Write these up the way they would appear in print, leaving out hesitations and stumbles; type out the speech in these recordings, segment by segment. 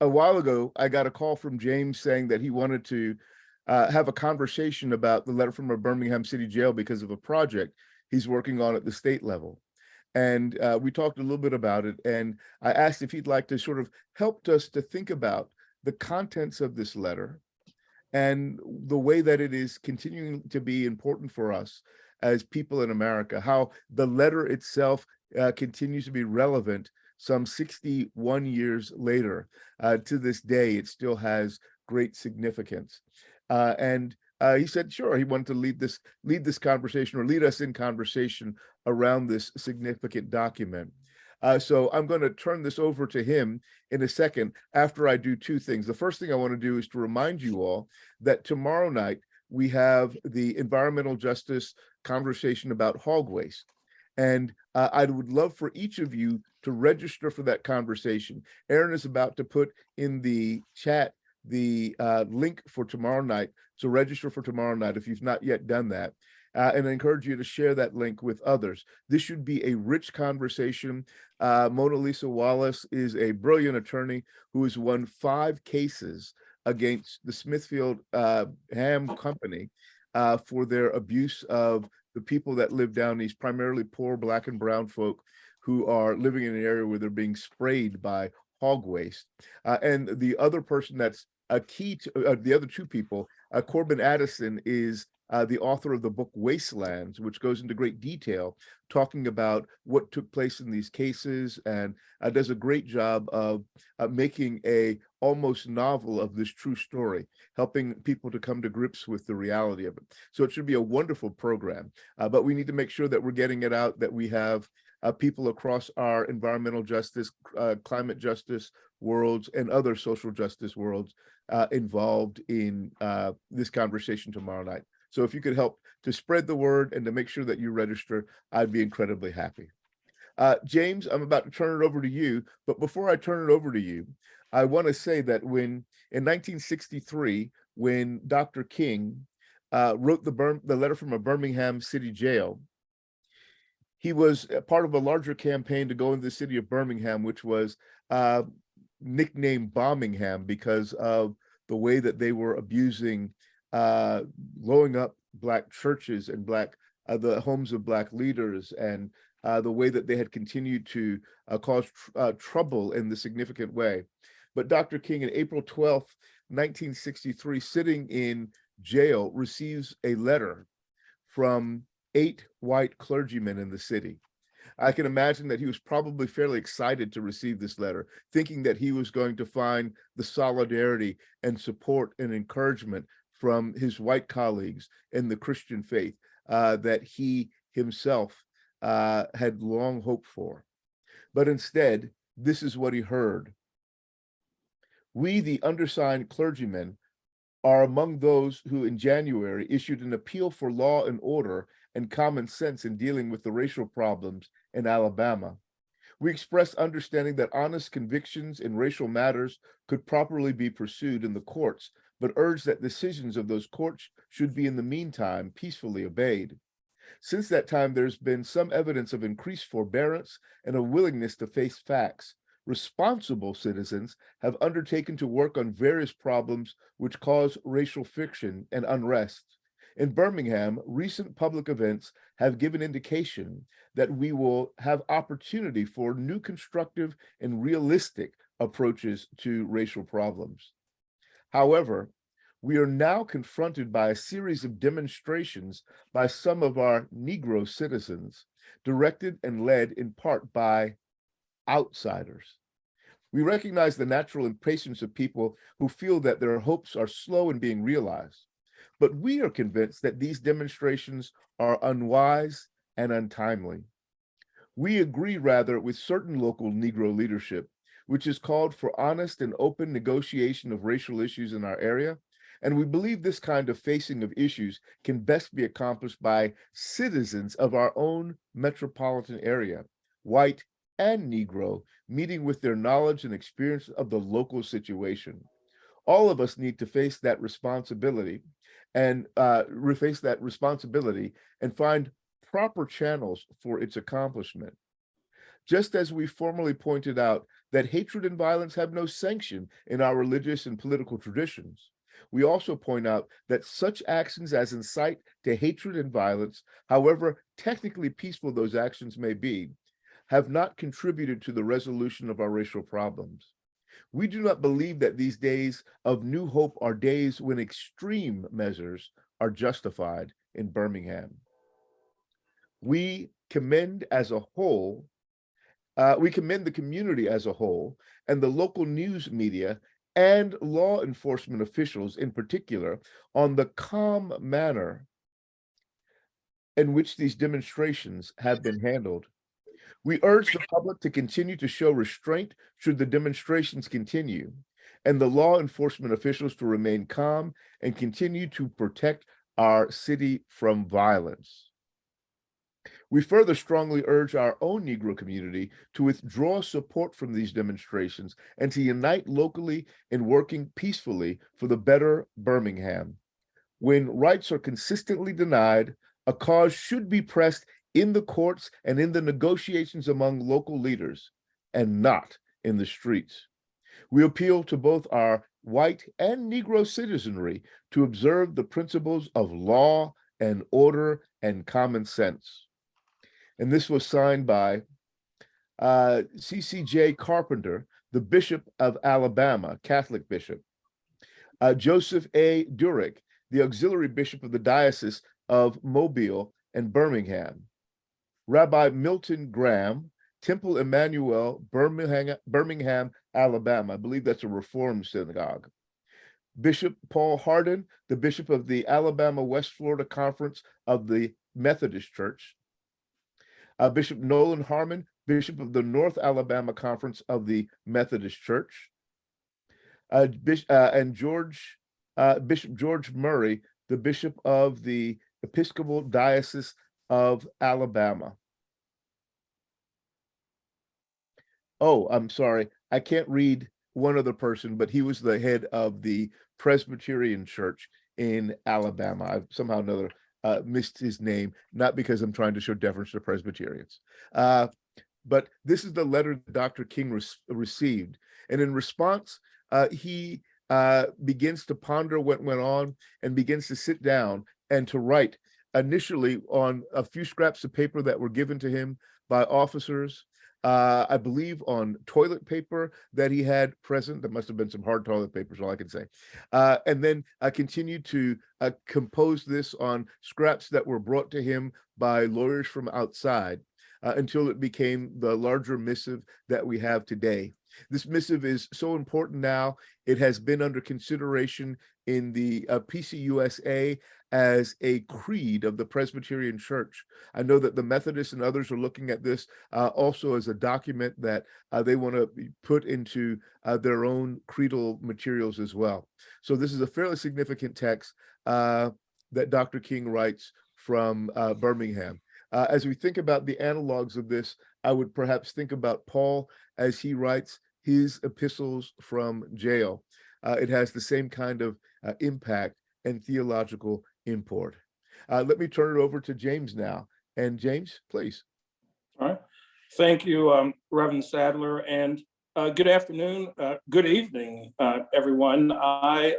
a while ago, I got a call from James saying that he wanted to have a conversation about the letter from a Birmingham City Jail because of a project he's working on at the state level. And we talked a little bit about it. And I asked if he'd like to sort of help us to think about the contents of this letter and the way that it is continuing to be important for us as people in America, how the letter itself continues to be relevant some 61 years later. To this day, it still has great significance. And he said, sure, he wanted to lead this conversation or lead us in conversation around this significant document. So I'm going to turn this over to him in a second after I do two things. The first thing I want to do is to remind you all that tomorrow night we have the environmental justice conversation about hog waste. And I would love for each of you to register for that conversation. Aaron is about to put in the chat the link for tomorrow night. So register for tomorrow night if you've not yet done that. And I encourage you to share that link with others. This should be a rich conversation. Mona Lisa Wallace is a brilliant attorney who has won 5 cases against the Smithfield Ham Company for their abuse of the people that live down these primarily poor Black and brown folk who are living in an area where they're being sprayed by hog waste. And the other person that's a key to the other 2 people, Corbin Addison is the author of the book Wastelands, which goes into great detail talking about what took place in these cases, and does a great job of making a almost novel of this true story, helping people to come to grips with the reality of it. So it should be a wonderful program, but we need to make sure that we're getting it out, that we have people across our environmental justice, climate justice worlds, and other social justice worlds involved in this conversation tomorrow night. So if you could help to spread the word and to make sure that you register, I'd be incredibly happy. James, I'm about to turn it over to you, but before I turn it over to you, I want to say that in 1963, when Dr. King wrote the letter from a Birmingham City Jail, he was part of a larger campaign to go into the city of Birmingham, which was nicknamed Bombingham because of the way that they were abusing, blowing up Black churches and the homes of Black leaders, and the way that they had continued to cause trouble in the significant way. But Dr. King, on April 12th, 1963, sitting in jail, receives a letter from 8 white clergymen in the city. I can imagine that he was probably fairly excited to receive this letter, thinking that he was going to find the solidarity and support and encouragement from his white colleagues in the Christian faith that he himself had long hoped for. But instead, this is what he heard. We, the undersigned clergymen, are among those who in January issued an appeal for law and order and common sense in dealing with the racial problems in Alabama. We express understanding that honest convictions in racial matters could properly be pursued in the courts, but urge that decisions of those courts should be in the meantime peacefully obeyed. Since that time, there's been some evidence of increased forbearance and a willingness to face facts. Responsible citizens have undertaken to work on various problems which cause racial friction and unrest. In Birmingham, recent public events have given indication that we will have opportunity for new constructive and realistic approaches to racial problems. However, we are now confronted by a series of demonstrations by some of our Negro citizens, directed and led in part by outsiders. We recognize the natural impatience of people who feel that their hopes are slow in being realized, but we are convinced that these demonstrations are unwise and untimely. We agree rather with certain local Negro leadership, which has called for honest and open negotiation of racial issues in our area, and we believe this kind of facing of issues can best be accomplished by citizens of our own metropolitan area, white and Negro, meeting with their knowledge and experience of the local situation. All of us need to face that responsibility and find proper channels for its accomplishment. Just as we formally pointed out that hatred and violence have no sanction in our religious and political traditions. We also point out that such actions as incite to hatred and violence, however technically peaceful those actions may be, have not contributed to the resolution of our racial problems. We do not believe that these days of new hope are days when extreme measures are justified in Birmingham. We commend as a whole, we commend the community as a whole and the local news media and law enforcement officials in particular on the calm manner in which these demonstrations have been handled. We urge the public to continue to show restraint should the demonstrations continue, and the law enforcement officials to remain calm and continue to protect our city from violence. We further strongly urge our own Negro community to withdraw support from these demonstrations and to unite locally in working peacefully for the better Birmingham. When rights are consistently denied, a cause should be pressed in the courts and in the negotiations among local leaders, and not in the streets. We appeal to both our white and Negro citizenry to observe the principles of law and order and common sense. And this was signed by C.C.J. Carpenter, the Bishop of Alabama, Catholic bishop, Joseph A. Durick, the auxiliary bishop of the Diocese of Mobile and Birmingham, Rabbi Milton Graham, Temple Emmanuel, Birmingham, Alabama. I believe that's a Reformed synagogue. Bishop Paul Hardin, the bishop of the Alabama West Florida Conference of the Methodist Church. Bishop Nolan Harmon, bishop of the North Alabama Conference of the Methodist Church. And Bishop George Murray, the bishop of the Episcopal Diocese of Alabama. Oh, I'm sorry. I can't read one other person, but he was the head of the Presbyterian Church in Alabama. I've somehow or another missed his name, not because I'm trying to show deference to Presbyterians. But this is the letter that Dr. King received. And in response, he begins to ponder what went on and begins to sit down and to write initially on a few scraps of paper that were given to him by officers, I believe on toilet paper that he had present. There must have been some hard toilet paper, is all I can say. And then I continued to compose this on scraps that were brought to him by lawyers from outside until it became the larger missive that we have today. This missive is so important now. It has been under consideration in the PCUSA as a creed of the Presbyterian Church. I know that the Methodists and others are looking at this also as a document that they want to put into their own creedal materials as well. So this is a fairly significant text that Dr. King writes from Birmingham. As we think about the analogs of this, I would perhaps think about Paul as he writes his epistles from jail. It has the same kind of impact and theological import. Let me turn it over to James now. And James, please. All right. Thank you, Reverend Sadler, and good afternoon, good evening, everyone. I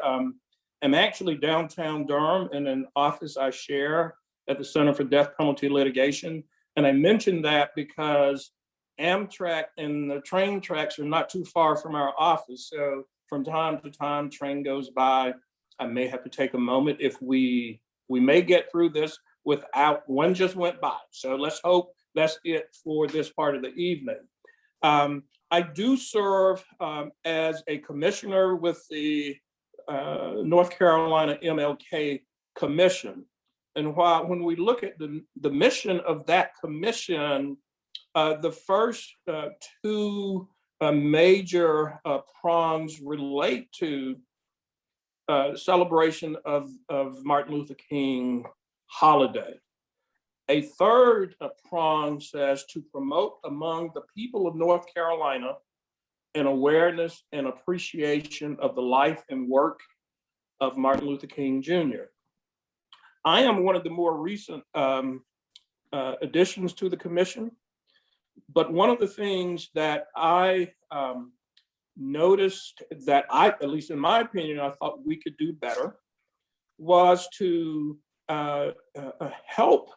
am actually downtown Durham in an office I share at the Center for Death Penalty Litigation. And I mentioned that because Amtrak and the train tracks are not too far from our office. So from time to time, train goes by. I may have to take a moment if we may get through this without, one just went by. So let's hope that's it for this part of the evening. I do serve as a commissioner with the North Carolina MLK Commission. And when we look at the mission of that commission, the first two major prongs relate to celebration of Martin Luther King holiday. A third prong says to promote among the people of North Carolina an awareness and appreciation of the life and work of Martin Luther King Jr. I am one of the more recent additions to the commission, but one of the things that I noticed that at least in my opinion, I thought we could do better, was to help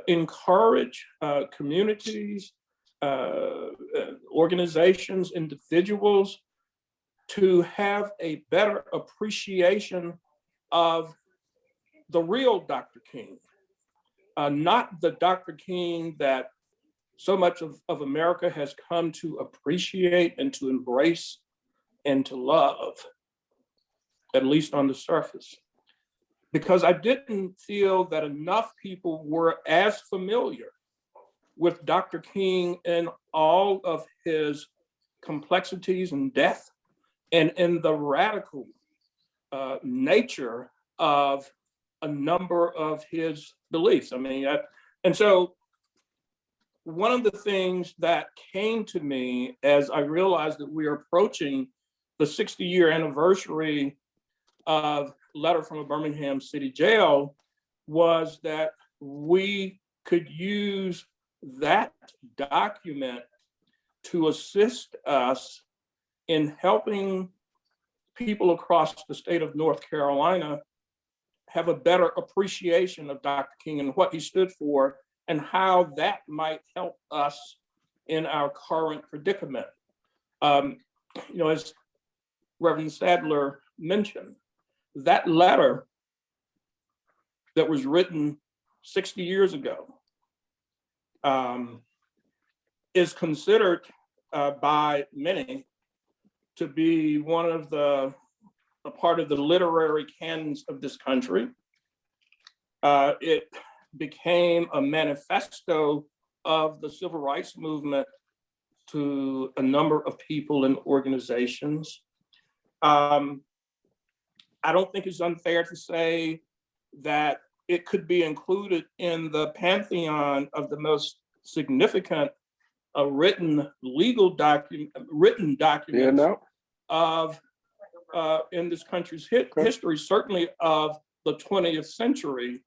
encourage communities, organizations, individuals to have a better appreciation of the real Dr. King, not the Dr. King that so much of America has come to appreciate and to embrace and to love, at least on the surface. Because I didn't feel that enough people were as familiar with Dr. King and all of his complexities and depth, and in the radical nature of a number of his beliefs. I mean, and so one of the things that came to me as I realized that we are approaching the 60-year anniversary of Letter from a Birmingham City Jail was that we could use that document to assist us in helping people across the state of North Carolina have a better appreciation of Dr. King and what he stood for, and how that might help us in our current predicament. As Reverend Sadler mentioned, that letter that was written 60 years ago is considered by many to be a part of the literary canons of this country. It became a manifesto of the civil rights movement to a number of people and organizations. I don't think it's unfair to say that it could be included in the pantheon of the most significant written documents of in this country's history, certainly of the 20th century,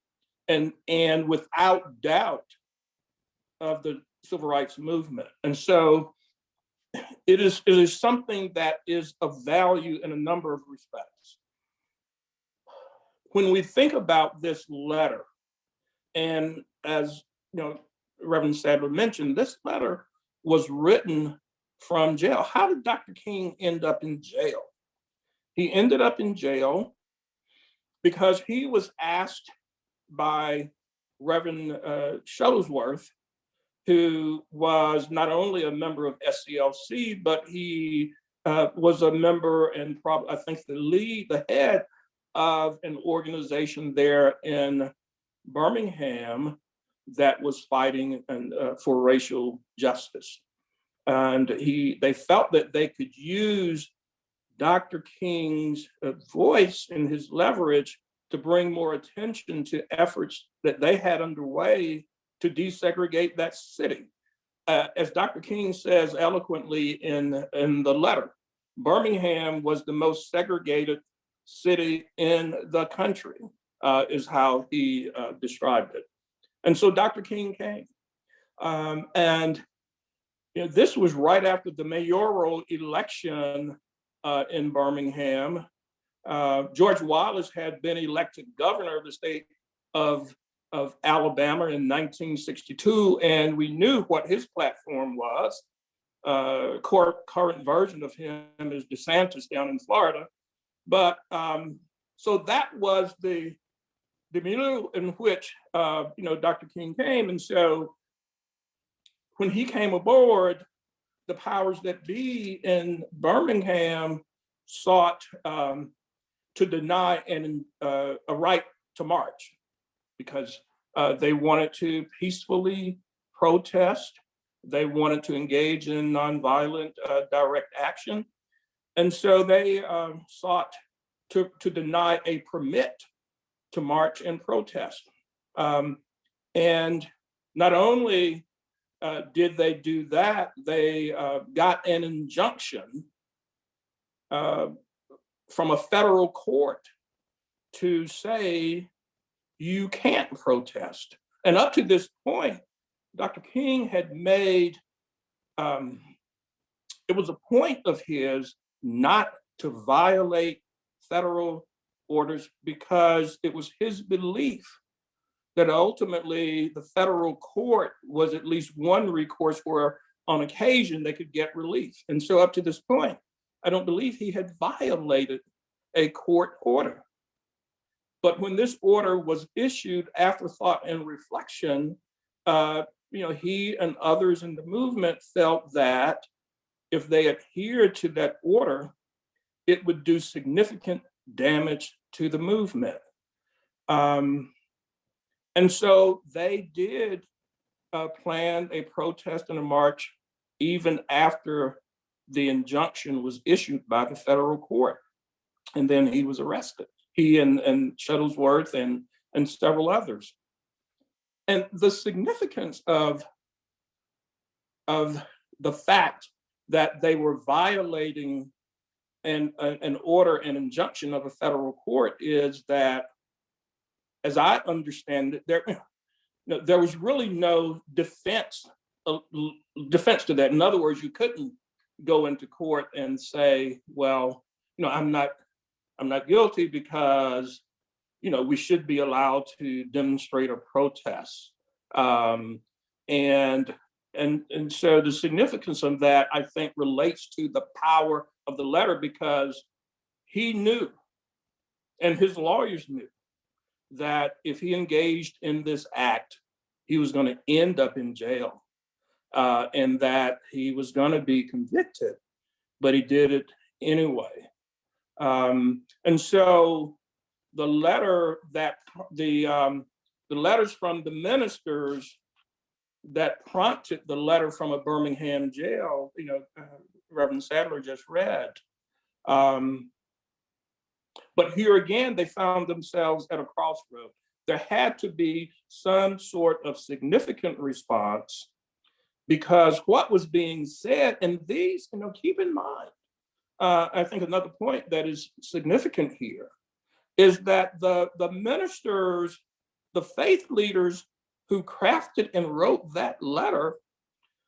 and without doubt of the civil rights movement. And so it is something that is of value in a number of respects. When we think about this letter, and as Reverend Sadler mentioned, this letter was written from jail. How did Dr. King end up in jail? He ended up in jail because he was asked by Reverend Shuttlesworth, who was not only a member of SCLC, but he was a member and probably, I think, the head of an organization there in Birmingham that was fighting for racial justice. And they felt that they could use Dr. King's voice and his leverage to bring more attention to efforts that they had underway to desegregate that city. As Dr. King says eloquently in the letter, Birmingham was the most segregated city in the country, is how he described it. And so Dr. King came. And this was right after the mayoral election in Birmingham. George Wallace had been elected governor of the state of Alabama in 1962, and we knew what his platform was. Current version of him is DeSantis down in Florida. But so that was the milieu in which Dr. King came. And so when he came aboard, the powers that be in Birmingham sought to deny a right to march, because they wanted to peacefully protest. They wanted to engage in nonviolent direct action. And so they sought to deny a permit to march and protest. And not only did they do that, they got an injunction from a federal court to say you can't protest. And up to this point, Dr. King had made it was a point of his not to violate federal orders because it was his belief that ultimately the federal court was at least one recourse where on occasion they could get relief. And so up to this point, I don't believe he had violated a court order. But when this order was issued after thought and reflection, he and others in the movement felt that if they adhered to that order, it would do significant damage to the movement. And so they did plan a protest and a march even after the injunction was issued by the federal court. And then he was arrested, he and Shuttlesworth and several others. And the significance of the fact that they were violating an order, an injunction of a federal court is that, as I understand it, there was really no defense to that. In other words, you couldn't go into court and say, well, I'm not guilty because, we should be allowed to demonstrate or protest. And so the significance of that, I think, relates to the power of the letter, because he knew, and his lawyers knew, that if he engaged in this act, he was going to end up in jail, and that he was going to be convicted, but he did it anyway. And so the letter that the letters from the ministers that prompted the letter from a Birmingham jail, Reverend Sadler just read. But here again, they found themselves at a crossroad. There had to be some sort of significant response, because what was being said, and these, keep in mind, I think another point that is significant here is that the ministers, the faith leaders who crafted and wrote that letter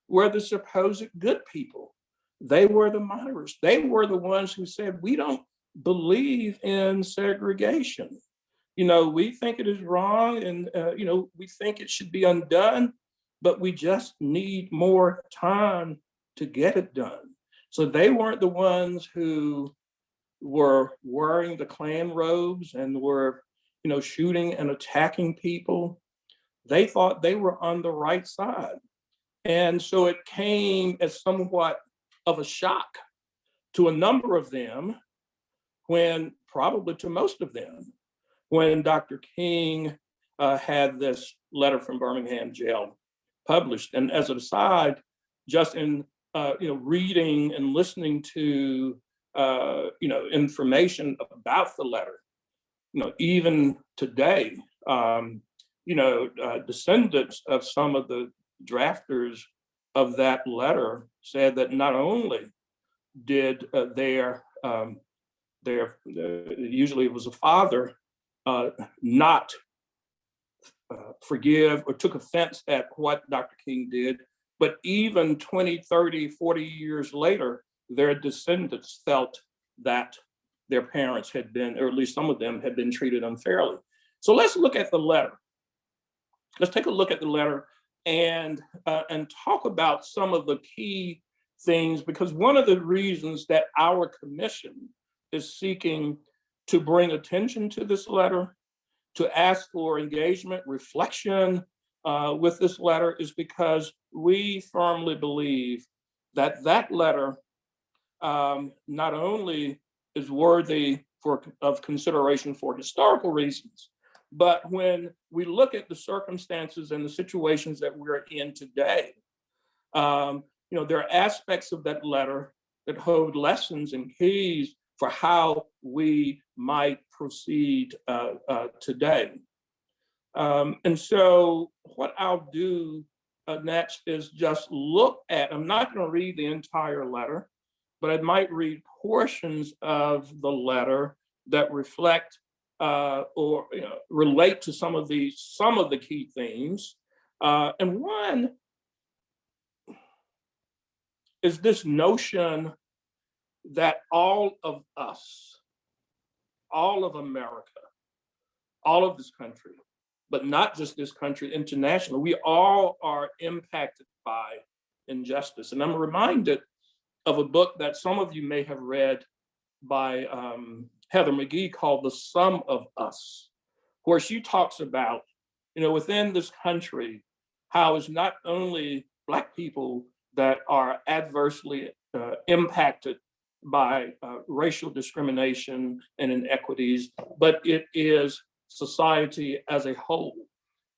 were the supposed good people. They were the moderates. They were the ones who said, we don't believe in segregation. We think it is wrong, and we think it should be undone, but we just need more time to get it done. So they weren't the ones who were wearing the Klan robes and were, shooting and attacking people. They thought they were on the right side. And so it came as somewhat of a shock to a number of them, probably to most of them, when Dr. King had this letter from Birmingham jail published. And as an aside, just in reading and listening to information about the letter, even today, descendants of some of the drafters of that letter said that not only did usually it was a father, not forgive or took offense at what Dr. King did, but even 20, 30, 40 years later, their descendants felt that their parents had been, or at least some of them had been treated unfairly. So let's look at the letter. Let's take a look at the letter and talk about some of the key things, because one of the reasons that our commission is seeking to bring attention to this letter, to ask for engagement, reflection with this letter, is because we firmly believe that that letter not only is worthy of consideration for historical reasons, but when we look at the circumstances and the situations that we're in today, there are aspects of that letter that hold lessons and keys for how we might proceed today. And so what I'll do next is just look at, I'm not going to read the entire letter, but I might read portions of the letter that reflect or relate to some of the key themes. And one, is this notion that all of us, all of America, all of this country, but not just this country, international, we all are impacted by injustice. And I'm reminded of a book that some of you may have read by Heather McGhee called The Sum of Us, where she talks about, within this country, how it's not only Black people that are adversely impacted by racial discrimination and inequities, but it is society as a whole.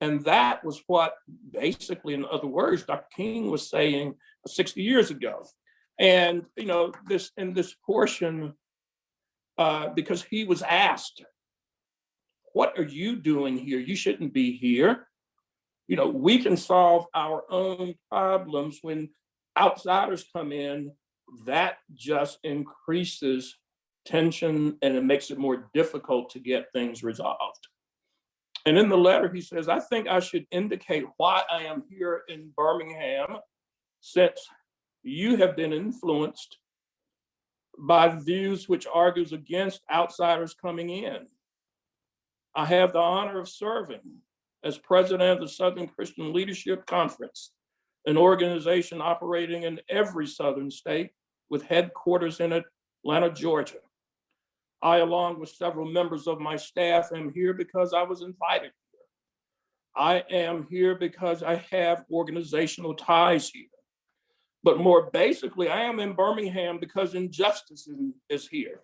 And that was what basically, in other words, Dr. King was saying 60 years ago. And this portion, because he was asked, what are you doing here? You shouldn't be here. We can solve our own problems. When outsiders come in, that just increases tension and it makes it more difficult to get things resolved. And in the letter, he says, I think I should indicate why I am here in Birmingham, since you have been influenced by views which argues against outsiders coming in. I have the honor of serving as president of the Southern Christian Leadership Conference, an organization operating in every Southern state with headquarters in Atlanta, Georgia. I, along with several members of my staff, am here because I was invited here. I am here because I have organizational ties here. But more basically, I am in Birmingham because injustice is here.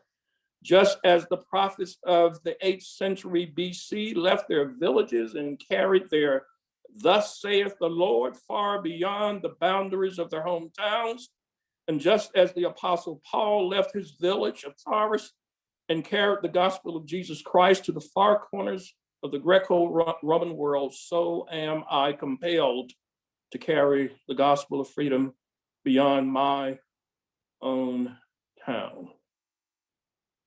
Just as the prophets of the 8th century BC left their villages and carried their "Thus saith the Lord" far beyond the boundaries of their hometowns, and just as the Apostle Paul left his village of Tarsus and carried the gospel of Jesus Christ to the far corners of the Greco-Roman world, so am I compelled to carry the gospel of freedom beyond my own town.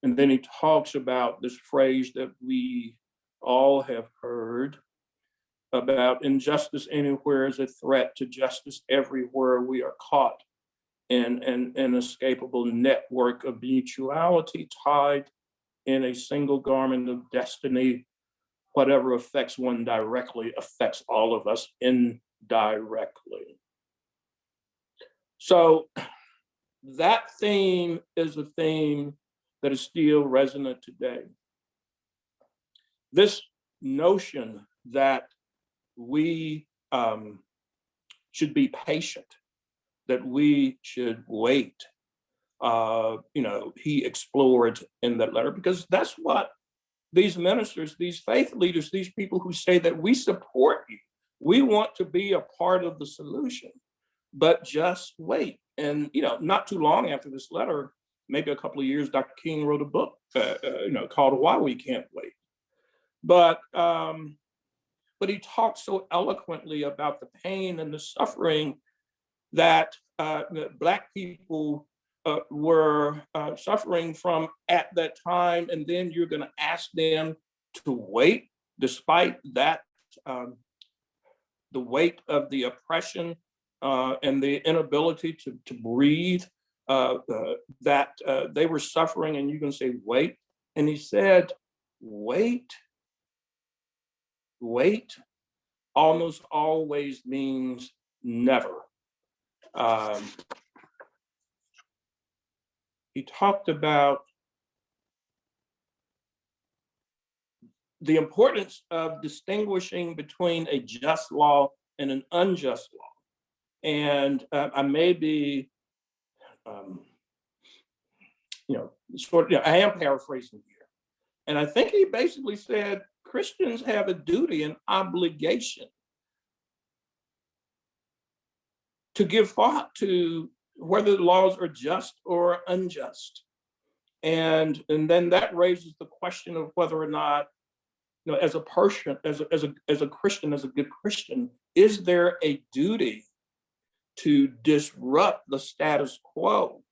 And then he talks about this phrase that we all have heard about injustice anywhere is a threat to justice everywhere. We are caught in an inescapable network of mutuality tied in a single garment of destiny. Whatever affects one directly affects all of us indirectly. So that theme is a theme that is still resonant today. This notion that we should be patient, that we should wait, he explored in that letter, because that's what these ministers, these faith leaders, these people who say that we support you, we want to be a part of the solution, but just wait. And not too long after this letter, maybe a couple of years, Dr. King wrote a book, called "Why We Can't Wait." But he talked so eloquently about the pain and the suffering that Black people were suffering from at that time, and then you're going to ask them to wait, despite that, the weight of the oppression and the inability to breathe, that they were suffering, and you're going to say, wait. And he said, wait almost always means never. He talked about the importance of distinguishing between a just law and an unjust law. And I may be, I am paraphrasing here. And I think he basically said Christians have a duty and obligation to give thought to whether the laws are just or unjust. And then that raises the question of whether or not, as a person, as a Christian, as a good Christian, is there a duty to disrupt the status quo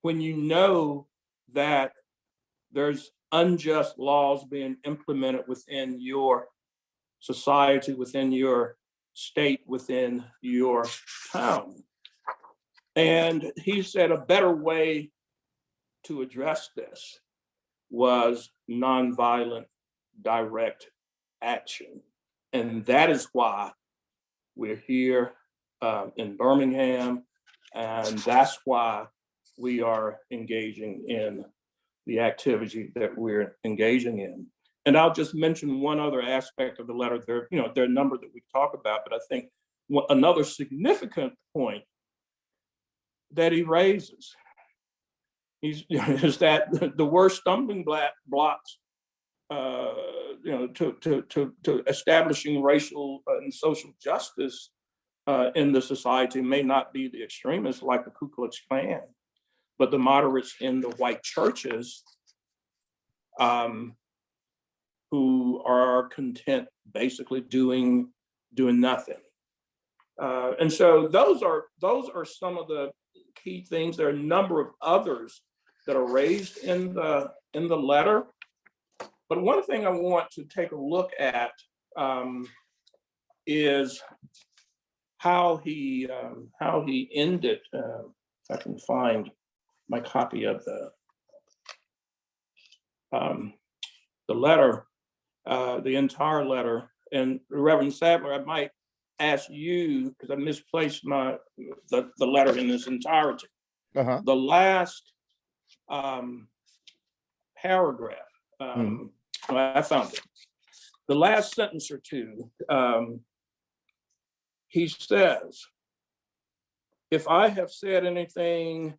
when you know that there's unjust laws being implemented within your society, within your state, within your town? And he said a better way to address this was nonviolent direct action. And that is why we're here in Birmingham. And that's why we are engaging in the activity that we're engaging in. And I'll just mention one other aspect of the letter. There are a number that we talk about, but I think another significant point that he raises is that the worst stumbling blocks to establishing racial and social justice in the society may not be the extremists like the Ku Klux Klan, but the moderates in the white churches who are content basically doing nothing. And so those are some of the key things. There are a number of others that are raised in the letter. But one thing I want to take a look at is how he ended. If I can find my copy of the letter, the entire letter. And Reverend Sadler, I might ask you, because I misplaced the letter in its entirety. Uh-huh. The last paragraph. I found it. The last sentence or two, he says, if I have said anything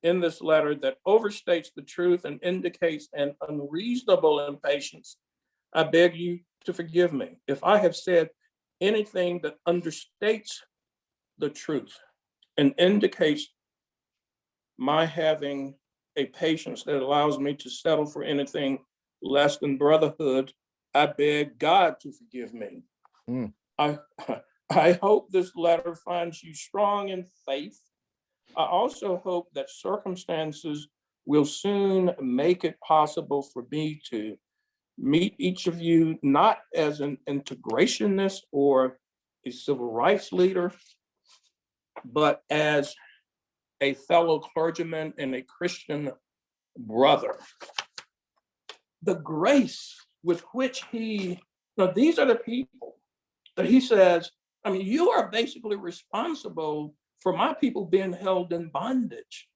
in this letter that overstates the truth and indicates an unreasonable impatience, I beg you to forgive me. If I have said anything that understates the truth and indicates my having a patience that allows me to settle for anything less than brotherhood, I beg God to forgive me. I hope this letter finds you strong in faith. I also hope that circumstances will soon make it possible for me to meet each of you, not as an integrationist or a civil rights leader, but as a fellow clergyman and a Christian brother. The grace with which these are the people that he says, I mean, you are basically responsible for my people being held in bondage,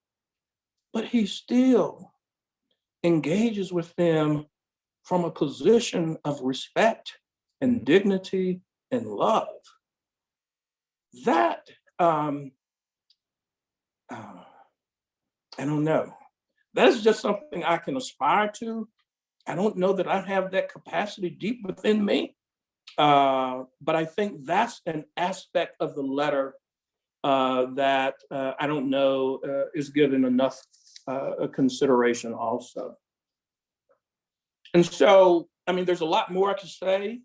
but he still engages with them from a position of respect and dignity and love. That, I don't know. That is just something I can aspire to. I don't know that I have that capacity deep within me, but I think that's an aspect of the letter that I don't know is given enough consideration also. And so, I mean, there's a lot more I could say,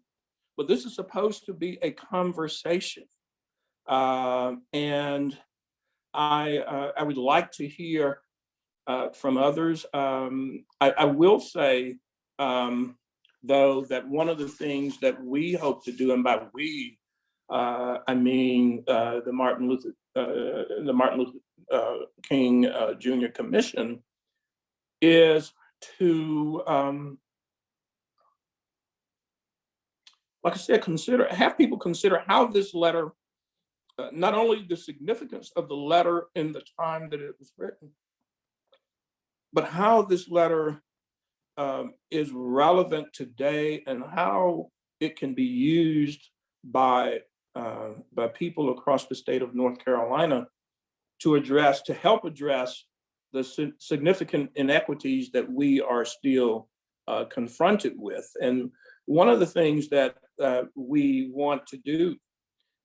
but this is supposed to be a conversation. And I would like to hear from others. I will say, though, that one of the things that we hope to do, and by we, I mean the Martin Luther King Jr. Commission, is to, like I said, have people consider how this letter, not only the significance of the letter in the time that it was written, but how this letter is relevant today and how it can be used by people across the state of North Carolina to help address the significant inequities that we are still confronted with. And one of the things that we want to do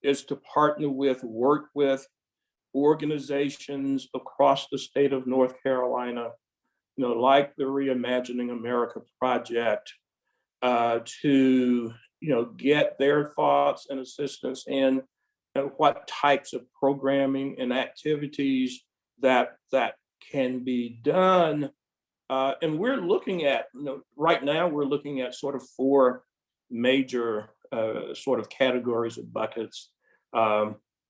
is to work with organizations across the state of North Carolina, like the Reimagining America Project, to get their thoughts and assistance in what types of programming and activities that can be done. And we're looking at, right now, we're looking at sort of 4 major sort of categories of buckets.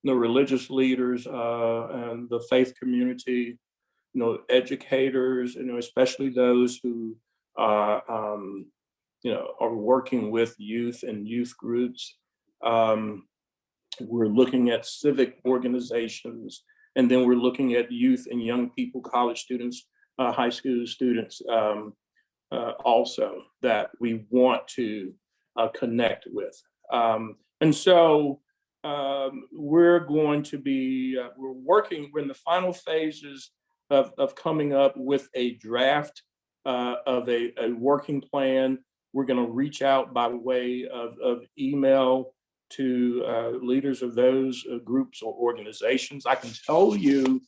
the religious leaders and the faith community, educators, especially those who are working with youth and youth groups. We're looking at civic organizations, and then we're looking at youth and young people, college students, high school students, also that we want to connect with. And so we're going to be, we're in the final phases of coming up with a draft of a working plan. We're going to reach out by way of email to leaders of those groups or organizations. I can tell you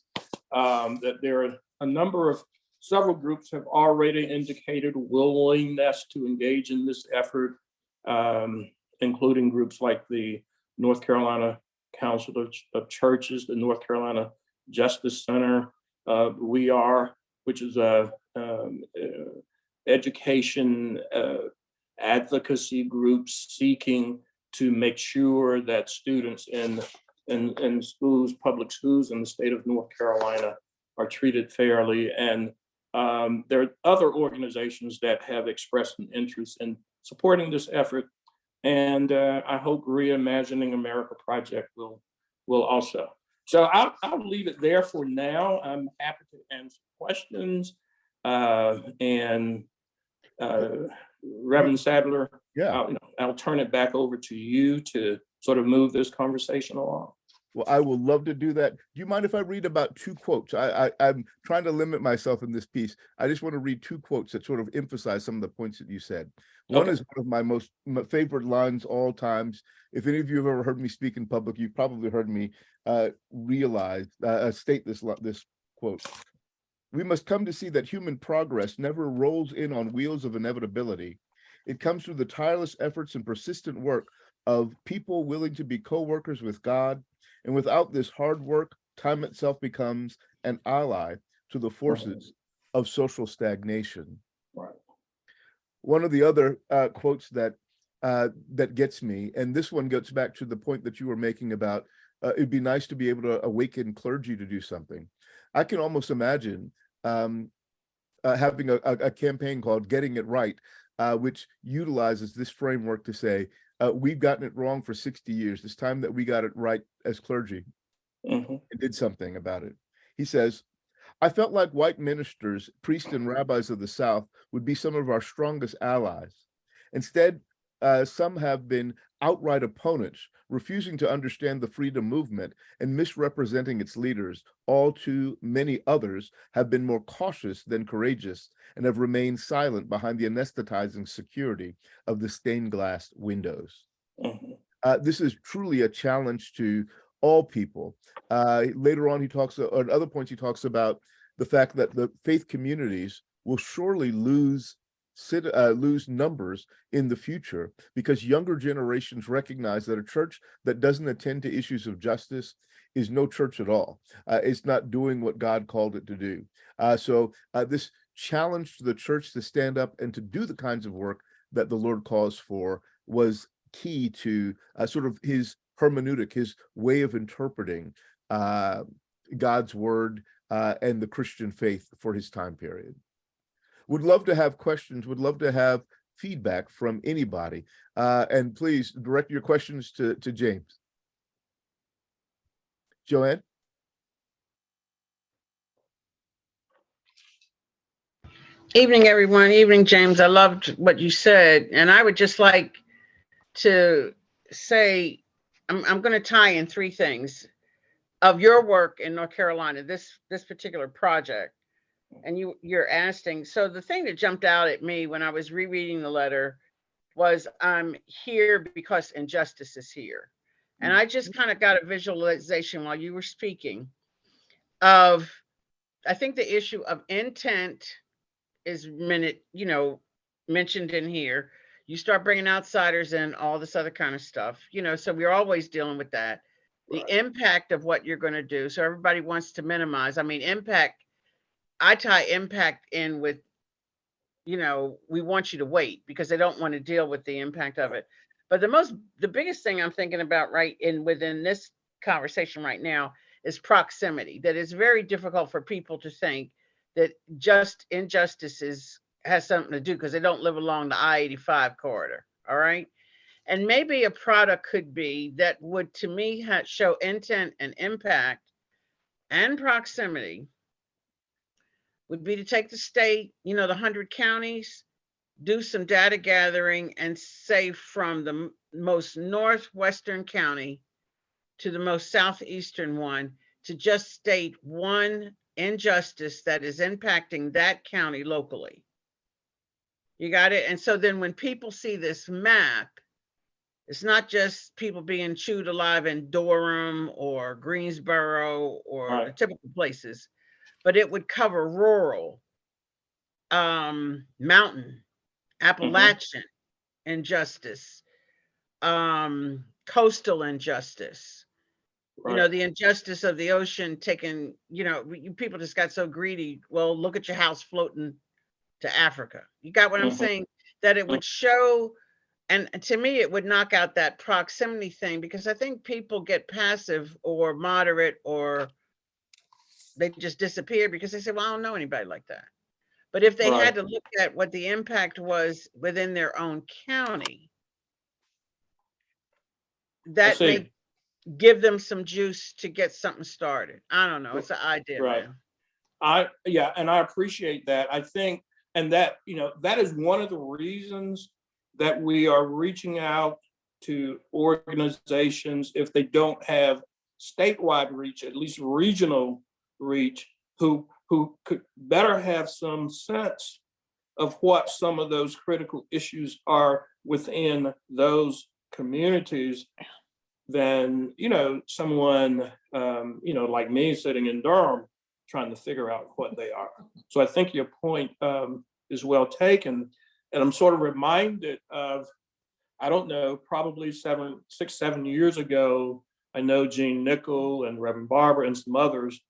that there are several groups have already indicated willingness to engage in this effort, including groups like the North Carolina Council of Churches, the North Carolina Justice Center, which is a education advocacy group seeking to make sure that students in schools, public schools in the state of North Carolina are treated fairly. And there are other organizations that have expressed an interest in supporting this effort. And I hope Reimagining America Project will also. So I'll leave it there for now. I'm happy to answer questions. And Reverend Sadler, Yeah. I'll turn it back over to you to sort of move this conversation along. Well, I will love to do that. Do you mind if I read about 2 quotes? I'm trying to limit myself in this piece. I just want to read 2 quotes that sort of emphasize some of the points that you said. One is one of my favorite lines all times. If any of you have ever heard me speak in public, you've probably heard me state this quote. We must come to see that human progress never rolls in on wheels of inevitability. It comes through the tireless efforts and persistent work of people willing to be co-workers with God. And without this hard work, time itself becomes an ally to the forces of social stagnation. Right. One of the other quotes that gets me, and this one gets back to the point that you were making about it'd be nice to be able to awaken clergy to do something. I can almost imagine having a campaign called Getting It Right, which utilizes this framework to say, we've gotten it wrong for 60 years. It's time that we got it right as clergy and did something about it. He says, I felt like white ministers, priests, and rabbis of the South would be some of our strongest allies. Instead, some have been outright opponents, refusing to understand the freedom movement and misrepresenting its leaders. All too many others have been more cautious than courageous and have remained silent behind the anesthetizing security of the stained glass windows. This is truly a challenge to all people. Later on, he talks, at other points, he talks about the fact that the faith communities will surely lose numbers in the future because younger generations recognize that a church that doesn't attend to issues of justice is no church at all. It's not doing what God called it to do. So this challenge to the church to stand up and to do the kinds of work that the Lord calls for was key to sort of his hermeneutic, his way of interpreting God's word and the Christian faith for his time period. Would love to have questions, would love to have feedback from anybody. And please direct your questions to James. Joanne? Evening, everyone. Evening, James. I loved what you said. And I would just like to say, I'm going to tie in 3 things of your work in North Carolina, this particular project. And you're asking, so the thing that jumped out at me when I was rereading the letter was, I'm here because injustice is here. And I just kind of got a visualization while you were speaking of, I think the issue of intent is mentioned in here. You start bringing outsiders in, all this other kind of stuff, so we're always dealing with that. The impact of what you're going to do. So everybody wants to minimize. I mean, impact, I tie impact in with, we want you to wait because they don't want to deal with the impact of it. But the biggest thing I'm thinking about within this conversation right now is proximity. That it's very difficult for people to think that just injustices has something to do because they don't live along the I-85 corridor. All right. And maybe a product could be that would, to me, show intent and impact and proximity would be to take the state, the 100 counties, do some data gathering and say from the most northwestern county to the most southeastern one, to just state one injustice that is impacting that county locally. You got it? And so then when people see this map, it's not just people being chewed alive in Durham or Greensboro or the typical places, but it would cover rural, mountain, Appalachian injustice, coastal injustice, the injustice of the ocean taking, people just got so greedy. Well, look at your house floating to Africa. You got what I'm saying? That it would show, and to me, it would knock out that proximity thing, because I think people get passive or moderate, or they just disappear because they say, well, I don't know anybody like that. But if they had to look at what the impact was within their own county, that may give them some juice to get something started. I don't know. It's an idea. Right. And I appreciate that. I think, and that, that is one of the reasons that we are reaching out to organizations, if they don't have statewide reach, at least regional reach, who could better have some sense of what some of those critical issues are within those communities than, someone, like me sitting in Durham trying to figure out what they are. So I think your point is well taken. And I'm sort of reminded of, I don't know, probably 7 years ago, I know Gene Nickel and Reverend Barber and some others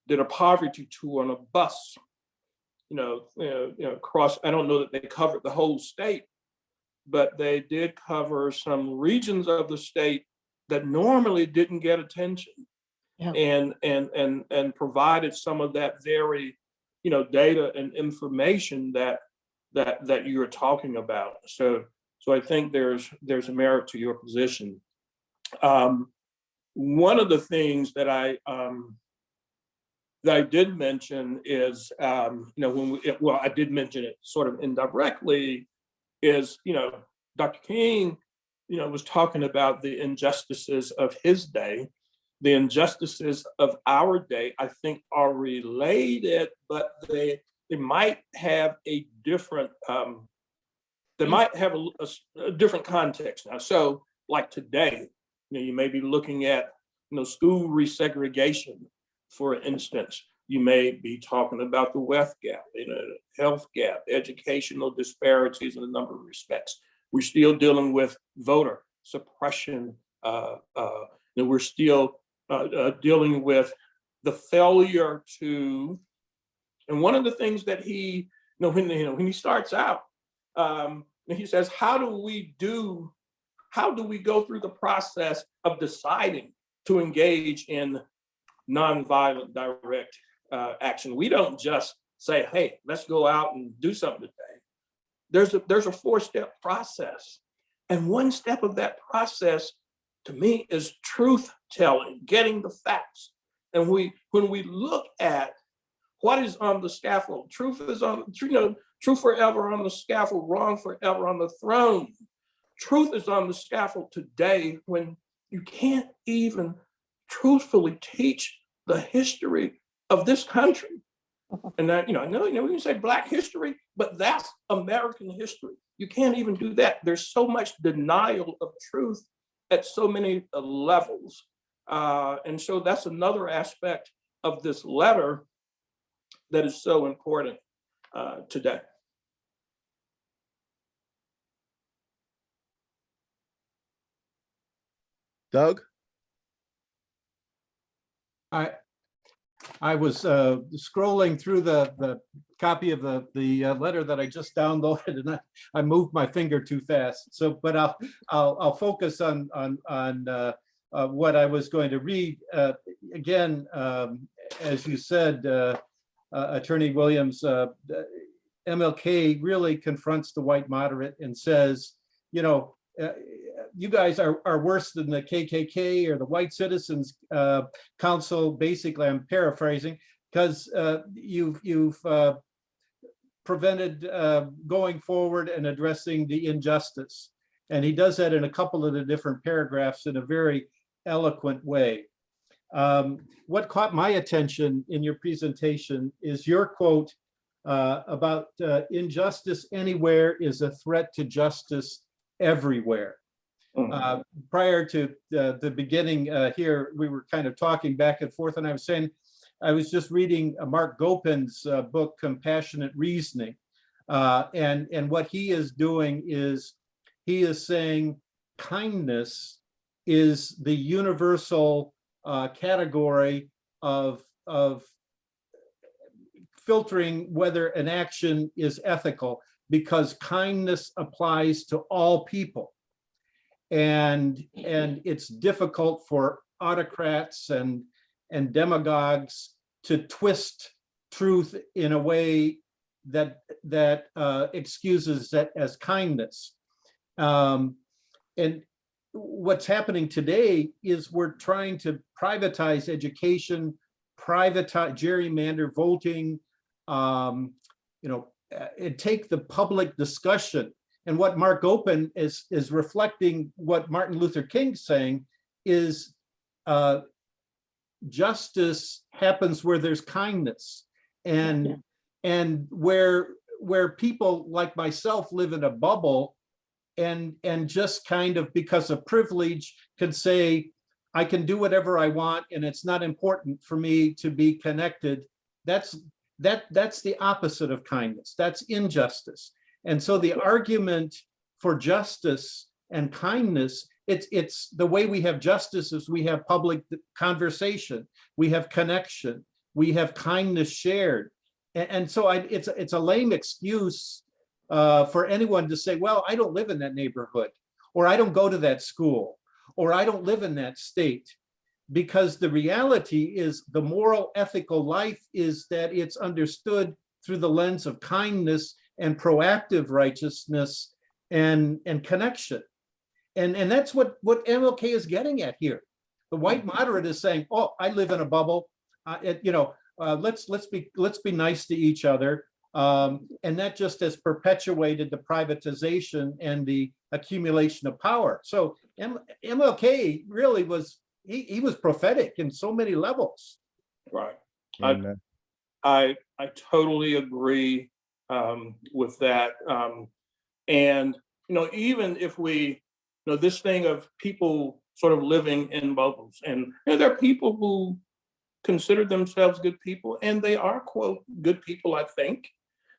did a poverty tour on a bus, across, I don't know that they covered the whole state, but they did cover some regions of the state that normally didn't get attention, and provided some of that very, data and information that you're talking about. So I think there's a merit to your position. One of the things that I did mention is, I did mention it sort of indirectly, is, Dr. King, was talking about the injustices of his day. The injustices of our day, I think, are related, but they might have a different, they might have a different context now. So like today, you may be looking at, school resegregation, for instance. You may be talking about the wealth gap, health gap, educational disparities in a number of respects. We're still dealing with voter suppression. We're still dealing with the failure to, and one of the things that he, when he starts out, he says, how do we go through the process of deciding to engage in nonviolent direct action? We don't just say, hey, let's go out and do something today. There's a 4-step process. And one step of that process, to me, is truth telling, getting the facts. And when we look at what is on the scaffold, truth forever on the scaffold, wrong forever on the throne. Truth is on the scaffold today when you can't even truthfully teach the history of this country. And that, I know, we can say Black history, but that's American history. You can't even do that. There's so much denial of truth at so many levels. And so that's another aspect of this letter that is so important today. Doug? I was scrolling through the copy of the letter that I just downloaded, and I moved my finger too fast. So, but I'll focus on what I was going to read. Again, as you said, Attorney Williams, MLK really confronts the white moderate and says, you know, you guys are worse than the KKK or the White Citizens Council. Basically, I'm paraphrasing, because you've prevented going forward and addressing the injustice. And he does that in a couple of the different paragraphs in a very eloquent way. What caught my attention in your presentation is your quote about injustice anywhere is a threat to justice everywhere. Prior to the beginning here, we were kind of talking back and forth, and I was saying, I was just reading Mark Gopin's book, Compassionate Reasoning. And what he is doing is, he is saying kindness is the universal category of filtering whether an action is ethical, because kindness applies to all people. And it's difficult for autocrats and demagogues to twist truth in a way that excuses that as kindness. And what's happening today is we're trying to privatize education, privatize gerrymander voting, you know, and take the public discussion. And what Mark Gopin is reflecting what Martin Luther King's saying is justice happens where there's kindness, and where people like myself live in a bubble and just kind of, because of privilege, can say, I can do whatever I want and it's not important for me to be connected. That's the opposite of kindness. That's injustice. And so the argument for justice and kindness, it's the way we have justice is we have public conversation, we have connection, we have kindness shared. And so it's a lame excuse for anyone to say, well, I don't live in that neighborhood, or I don't go to that school, or I don't live in that state. Because the reality is the moral, ethical life is that it's understood through the lens of kindness and proactive righteousness and connection. And that's what MLK is getting at here. The white moderate is saying, oh, I live in a bubble. Let's be nice to each other. And that just has perpetuated the privatization and the accumulation of power. So MLK really was, he was prophetic in so many levels. Right. Amen. I totally agree with that. And, you know, even if we, you know, this thing of people sort of living in bubbles, and you know, there are people who consider themselves good people, and they are, quote, good people, I think.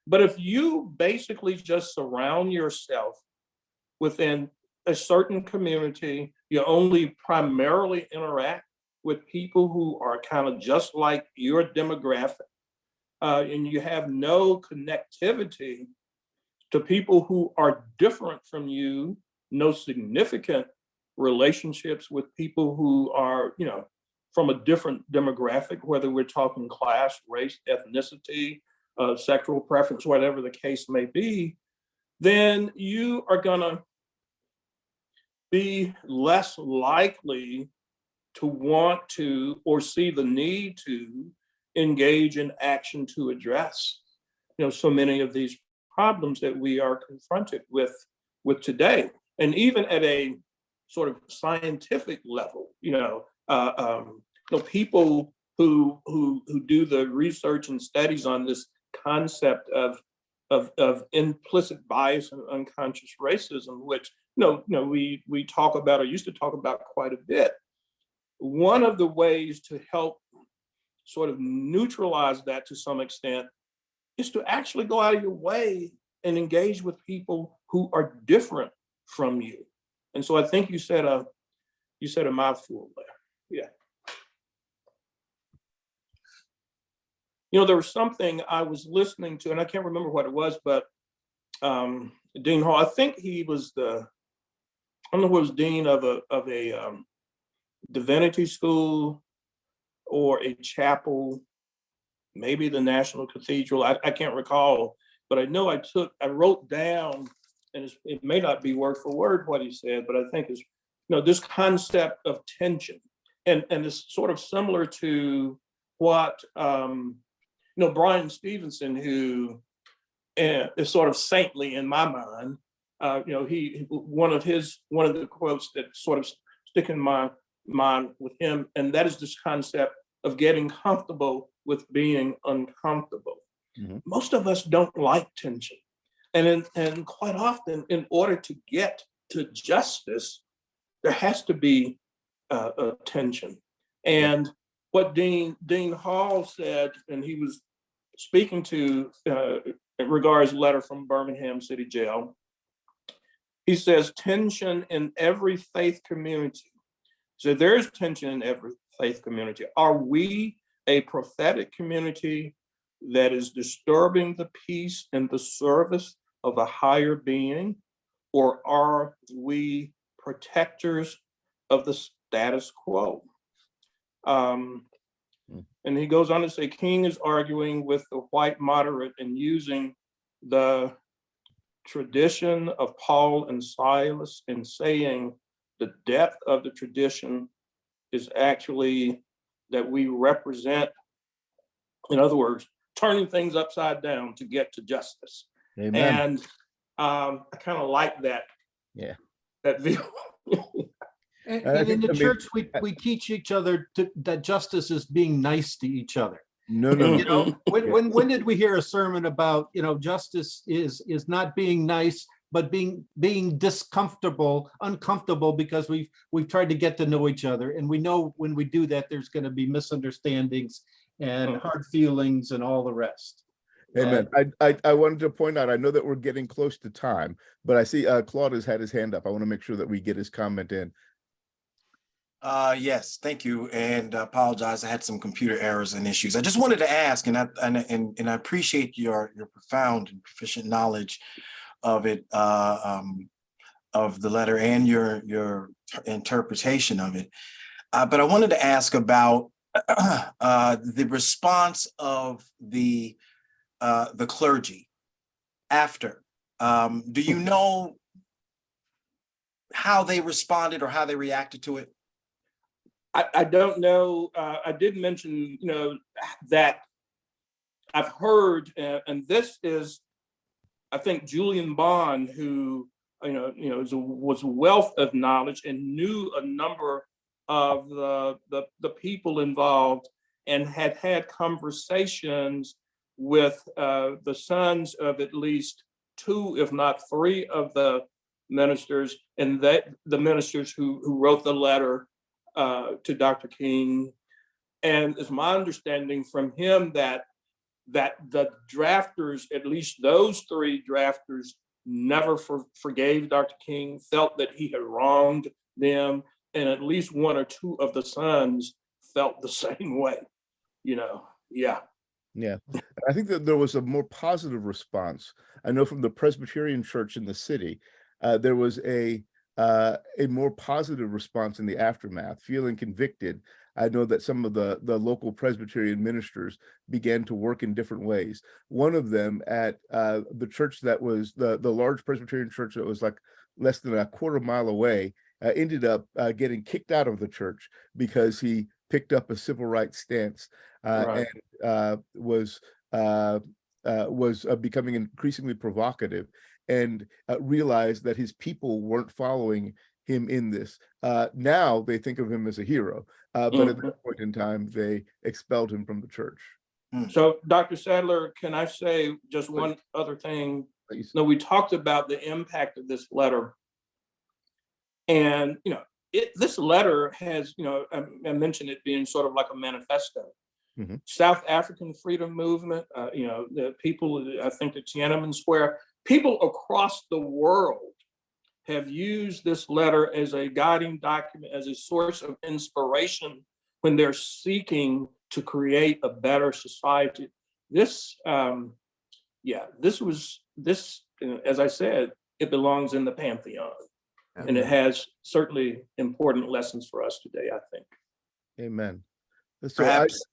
But if you basically just surround yourself within a certain community, you only primarily interact with people who are kind of just like your demographic, and you have no connectivity to people who are different from you, no significant relationships with people who are, you know, from a different demographic, whether we're talking class, race, ethnicity, sexual preference, whatever the case may be, then you are gonna be less likely to want to or see the need to engage in action to address, you know, so many of these problems that we are confronted with today. And even at a sort of scientific level, people who do the research and studies on this concept of implicit bias and unconscious racism, which we talk about or used to talk about quite a bit. One of the ways to help sort of neutralize that to some extent is to actually go out of your way and engage with people who are different from you. And so I think you said a mouthful there. Yeah. You know, there was something I was listening to, and I can't remember what it was, but Dean Hall, I think he was I don't know who was dean of a divinity school or a chapel, maybe the National Cathedral. I can't recall, but I know I wrote down, and it may not be word for word what he said, but I think it's, this concept of tension. And it's sort of similar to what, Brian Stevenson, who is sort of saintly in my mind. One of the quotes that sort of stick in my mind with him, and that is this concept of getting comfortable with being uncomfortable. Mhm. Most of us don't like tension. And quite often, in order to get to justice, there has to be a tension. And what Dean Hall said, and he was speaking to in regards to a letter from Birmingham City Jail, he says, tension in every faith community. So there's tension in every faith community. Are we a prophetic community that is disturbing the peace and the service of a higher being? Or are we protectors of the status quo? And he goes on to say, King is arguing with the white moderate and using the tradition of Paul and Silas and saying the depth of the tradition is actually that we represent, in other words, turning things upside down to get to justice. Amen. And I kind of like that. Yeah. That view. And I in think, the I mean, church, we teach each other that justice is being nice to each other. No. You know, when did we hear a sermon about, justice is not being nice, but being uncomfortable because we've tried to get to know each other, and we know when we do that, there's going to be misunderstandings and hard feelings and all the rest. Amen. I wanted to point out, I know that we're getting close to time, but I see Claude has had his hand up. I want to make sure that we get his comment in. Yes, thank you, and apologize. I had some computer errors and issues. I just wanted to ask, and I appreciate your profound and proficient knowledge of it, of the letter and your interpretation of it. But I wanted to ask about the response of the clergy after. Do you know how they responded or how they reacted to it? I don't know. I did mention, that I've heard, and this is, I think, Julian Bond, who, was a wealth of knowledge and knew a number of the people involved and had conversations with the sons of at least two, if not three, of the ministers, and the ministers who wrote the letter to Dr. King. And it's my understanding from him that the drafters, at least those three drafters, never forgave Dr. King, felt that he had wronged them, and at least one or two of the sons felt the same way. Yeah. I think that there was a more positive response. I know from the Presbyterian Church in the city, there was a more positive response in the aftermath, feeling convicted. I know that some of the local Presbyterian ministers began to work in different ways. One of them at the church that was the large Presbyterian church that was like less than a quarter mile away, ended up getting kicked out of the church because he picked up a civil rights stance Right. and was becoming increasingly provocative, and realized that his people weren't following him in this. Now they think of him as a hero, but at that point in time, they expelled him from the church. So, Dr. Sadler, can I say just one other thing? Please. No, we talked about the impact of this letter, and this letter has, I mentioned it being sort of like a manifesto. Mhm. South African freedom movement, the people, I think the Tiananmen Square, people across the world have used this letter as a guiding document, as a source of inspiration when they're seeking to create a better society. This, as I said, it belongs in the pantheon. And it has certainly important lessons for us today, I think. Amen. So Perhaps,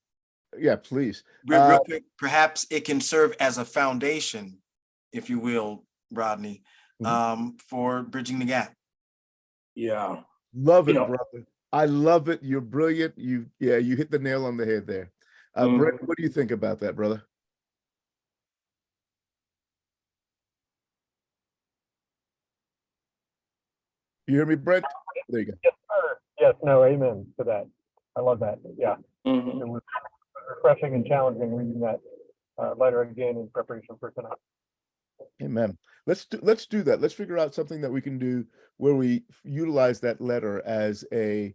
yeah, please. real quick, perhaps it can serve as a foundation, if you will, Rodney, for bridging the gap. Yeah. Love it, You know- brother. I love it. You're brilliant. You hit the nail on the head there. Brent, what do you think about that, brother? You hear me, Brent? There you go. Yes, sir. Yes, no, amen to that. I love that. Yeah, Mhm. it was refreshing and challenging reading that letter again in preparation for tonight. Amen. Let's do that. Let's figure out something that we can do where we utilize that letter as a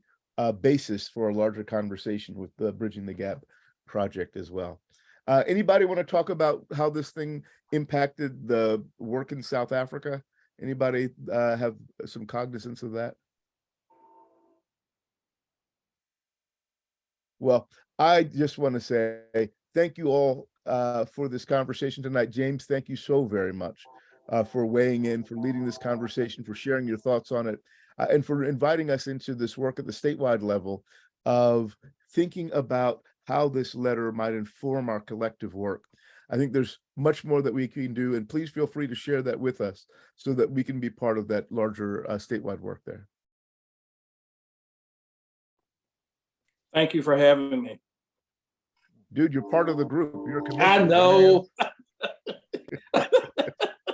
basis for a larger conversation with the Bridging the Gap project as well. Anybody want to talk about how this thing impacted the work in South Africa? Anybody have some cognizance of that? Well, I just want to say thank you all for this conversation tonight. James, thank you so very much for weighing in, for leading this conversation, for sharing your thoughts on it, and for inviting us into this work at the statewide level of thinking about how this letter might inform our collective work. I think there's much more that we can do, and please feel free to share that with us so that we can be part of that larger statewide work there. Thank you for having me. Dude, you're part of the group. You're a I commissioner. know.